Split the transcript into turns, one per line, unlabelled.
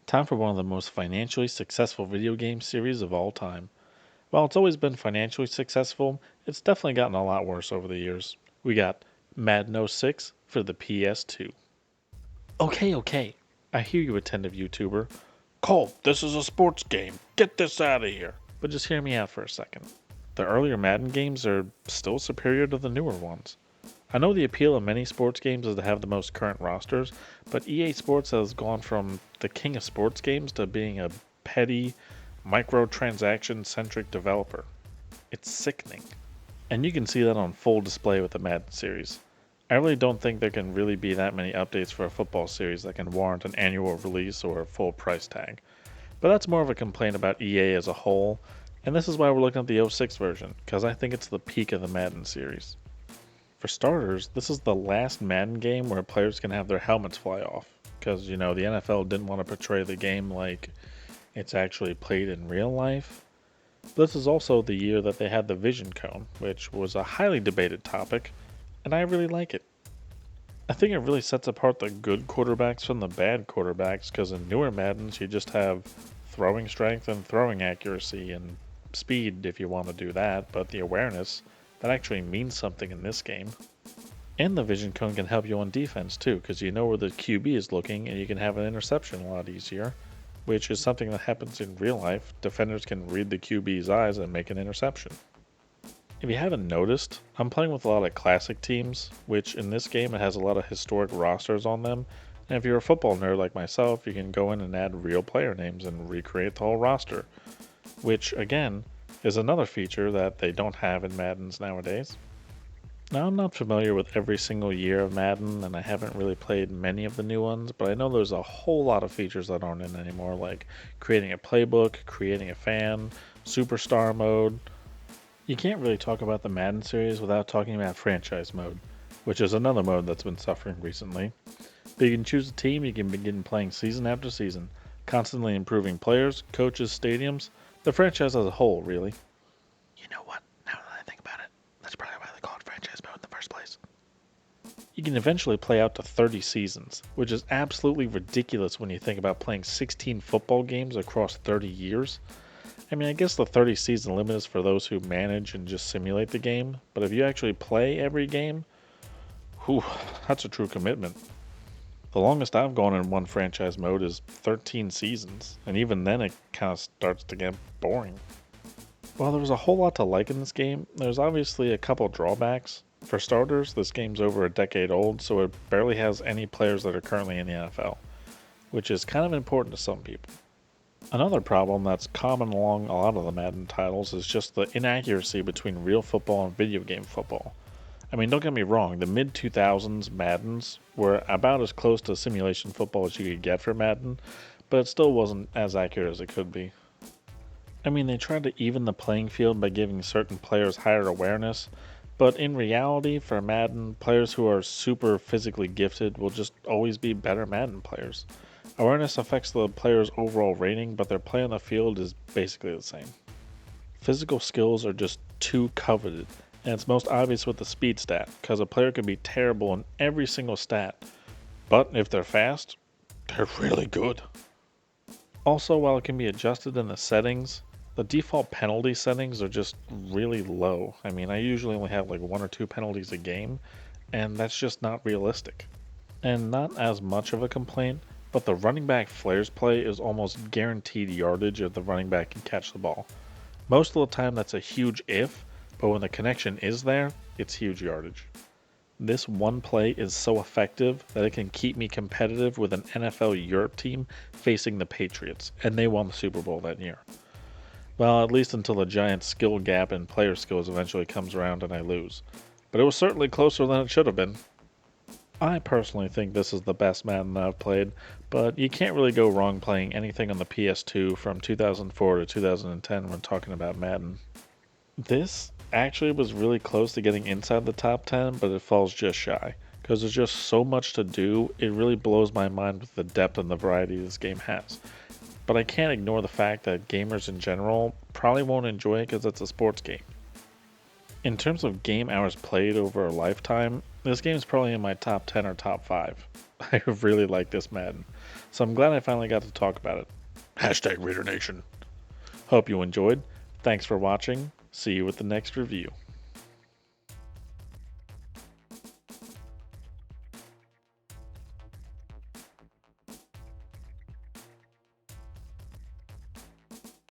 Time for one of the most financially successful video game series of all time. While it's always been financially successful, it's definitely gotten a lot worse over the years. We got Madden '06 for the PS2. Okay. I hear you, attentive YouTuber. Cole, this is a sports game. Get this out of here. But just hear me out for a second. The earlier Madden games are still superior to the newer ones. I know the appeal of many sports games is to have the most current rosters, but EA Sports has gone from the king of sports games to being a petty, microtransaction centric developer. It's sickening. And you can see that on full display with the Madden series. I really don't think there can really be that many updates for a football series that can warrant an annual release or a full price tag. But that's more of a complaint about EA as a whole, and this is why we're looking at the '06 version, because I think it's the peak of the Madden series. For starters, this is the last Madden game where players can have their helmets fly off. Because, the NFL didn't want to portray the game like it's actually played in real life. This is also the year that they had the Vision Cone, which was a highly debated topic, and I really like it. I think it really sets apart the good quarterbacks from the bad quarterbacks, because in newer Maddens, you just have throwing strength and throwing accuracy and speed if you want to do that, but the awareness, that actually means something in this game. And the vision cone can help you on defense too, because you know where the QB is looking and you can have an interception a lot easier, which is something that happens in real life. Defenders can read the QB's eyes and make an interception. If you haven't noticed, I'm playing with a lot of classic teams, which in this game it has a lot of historic rosters on them. And if you're a football nerd like myself, you can go in and add real player names and recreate the whole roster, which again is another feature that they don't have in Maddens nowadays. Now, I'm not familiar with every single year of Madden, and I haven't really played many of the new ones, but I know there's a whole lot of features that aren't in anymore, like creating a playbook, creating a fan, superstar mode. You can't really talk about the Madden series without talking about franchise mode, which is another mode that's been suffering recently. But you can choose a team, you can begin playing season after season, constantly improving players, coaches, stadiums, the franchise as a whole, really. You know what? Now that I think about it, that's probably why they call it franchise mode in the first place. You can eventually play out to 30 seasons, which is absolutely ridiculous when you think about playing 16 football games across 30 years. I mean, I guess the 30 season limit is for those who manage and just simulate the game, but if you actually play every game, whew, that's a true commitment. The longest I've gone in one franchise mode is 13 seasons, and even then it kind of starts to get boring. While there's a whole lot to like in this game, there's obviously a couple drawbacks. For starters, this game's over a decade old, so it barely has any players that are currently in the NFL, which is kind of important to some people. Another problem that's common along a lot of the Madden titles is just the inaccuracy between real football and video game football. I mean, don't get me wrong, the mid 2000s Maddens were about as close to simulation football as you could get for Madden, but it still wasn't as accurate as it could be. I mean, they tried to even the playing field by giving certain players higher awareness, but in reality, for Madden, players who are super physically gifted will just always be better Madden players. Awareness affects the player's overall rating, but their play on the field is basically the same. Physical skills are just too coveted, and it's most obvious with the speed stat, because a player can be terrible in every single stat, but if they're fast, they're really good. Also, while it can be adjusted in the settings, the default penalty settings are just really low. I mean, I usually only have like one or two penalties a game, and that's just not realistic. And not as much of a complaint, but the running back flares play is almost guaranteed yardage if the running back can catch the ball. Most of the time that's a huge if, but when the connection is there, it's huge yardage. This one play is so effective that it can keep me competitive with an NFL Europe team facing the Patriots, and they won the Super Bowl that year. Well, at least until the giant skill gap in player skills eventually comes around and I lose. But it was certainly closer than it should have been. I personally think this is the best Madden I've played, but you can't really go wrong playing anything on the PS2 from 2004 to 2010 when talking about Madden. This actually was really close to getting inside the top 10, but it falls just shy. Because there's just so much to do, it really blows my mind with the depth and the variety this game has. But I can't ignore the fact that gamers in general probably won't enjoy it because it's a sports game. In terms of game hours played over a lifetime, This game is probably in my top 10 or top 5. I really like this Madden, so I'm glad I finally got to talk about it. Hashtag Raider Nation. Hope you enjoyed. Thanks for watching. See you with the next review.